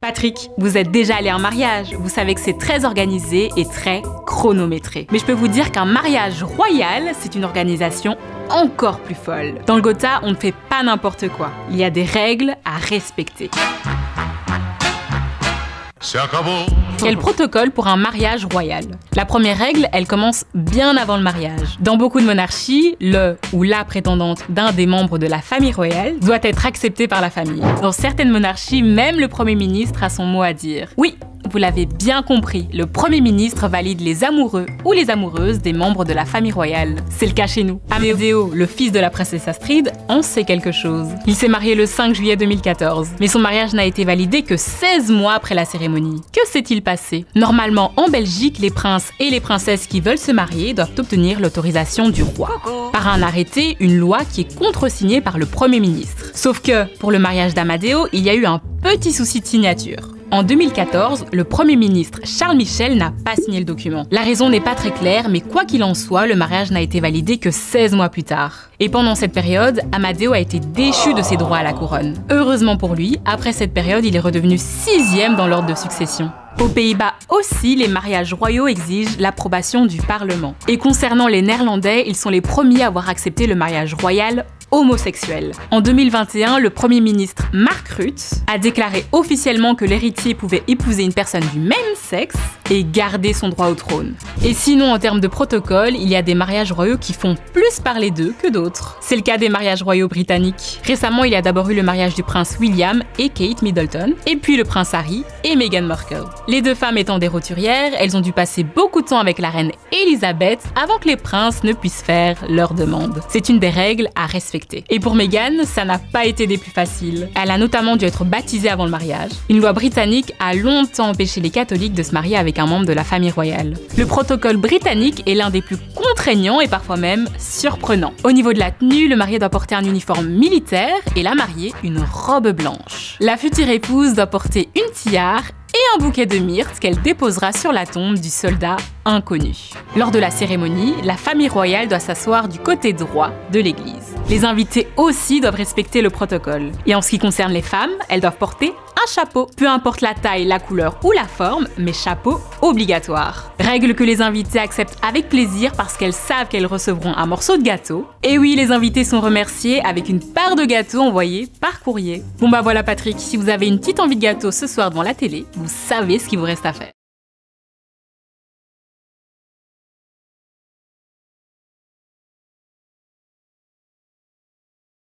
Patrick, vous êtes déjà allé à un mariage, vous savez que c'est très organisé et très chronométré. Mais je peux vous dire qu'un mariage royal, c'est une organisation encore plus folle. Dans le Gotha, on ne fait pas n'importe quoi. Il y a des règles à respecter. Quel protocole pour un mariage royal? La première règle, elle commence bien avant le mariage. Dans beaucoup de monarchies, le ou la prétendante d'un des membres de la famille royale doit être accepté par la famille. Dans certaines monarchies, même le Premier ministre a son mot à dire. Oui, vous l'avez bien compris, le Premier ministre valide les amoureux ou les amoureuses des membres de la famille royale. C'est le cas chez nous. Amadeo, le fils de la princesse Astrid, en sait quelque chose. Il s'est marié le 5 juillet 2014, mais son mariage n'a été validé que 16 mois après la cérémonie. Que s'est-il passé? Normalement, en Belgique, les princes et les princesses qui veulent se marier doivent obtenir l'autorisation du roi. Par un arrêté, une loi qui est contresignée par le Premier ministre. Sauf que, pour le mariage d'Amadeo, il y a eu un petit souci de signature. En 2014, le Premier ministre Charles Michel n'a pas signé le document. La raison n'est pas très claire, mais quoi qu'il en soit, le mariage n'a été validé que 16 mois plus tard. Et pendant cette période, Amadeo a été déchu de ses droits à la couronne. Heureusement pour lui, après cette période, il est redevenu 6e dans l'ordre de succession. Aux Pays-Bas aussi, les mariages royaux exigent l'approbation du Parlement. Et concernant les Néerlandais, ils sont les premiers à avoir accepté le mariage royal homosexuel. En 2021, le Premier ministre Mark Rutte a déclaré officiellement que l'héritier pouvait épouser une personne du même sexe et garder son droit au trône. Et sinon, en termes de protocole, il y a des mariages royaux qui font plus parler d'eux que d'autres. C'est le cas des mariages royaux britanniques. Récemment, il y a d'abord eu le mariage du prince William et Kate Middleton, et puis le prince Harry et Meghan Markle. Les deux femmes étant des roturières, elles ont dû passer beaucoup de temps avec la reine Elisabeth avant que les princes ne puissent faire leur demande. C'est une des règles à respecter. Et pour Meghan, ça n'a pas été des plus faciles. Elle a notamment dû être baptisée avant le mariage. Une loi britannique a longtemps empêché les catholiques de se marier avec un membre de la famille royale. Le protocole britannique est l'un des plus contraignants et parfois même surprenants. Au niveau de la tenue, le marié doit porter un uniforme militaire et la mariée une robe blanche. La future épouse doit porter une tiare et un bouquet de myrte qu'elle déposera sur la tombe du soldat inconnu. Lors de la cérémonie, la famille royale doit s'asseoir du côté droit de l'église. Les invités aussi doivent respecter le protocole. Et en ce qui concerne les femmes, elles doivent porter un chapeau. Peu importe la taille, la couleur ou la forme, mais chapeau obligatoire. Règle que les invités acceptent avec plaisir parce qu'elles savent qu'elles recevront un morceau de gâteau. Et oui, les invités sont remerciés avec une part de gâteau envoyée par courrier. Bon bah voilà Patrick, si vous avez une petite envie de gâteau ce soir devant la télé, vous savez ce qu'il vous reste à faire.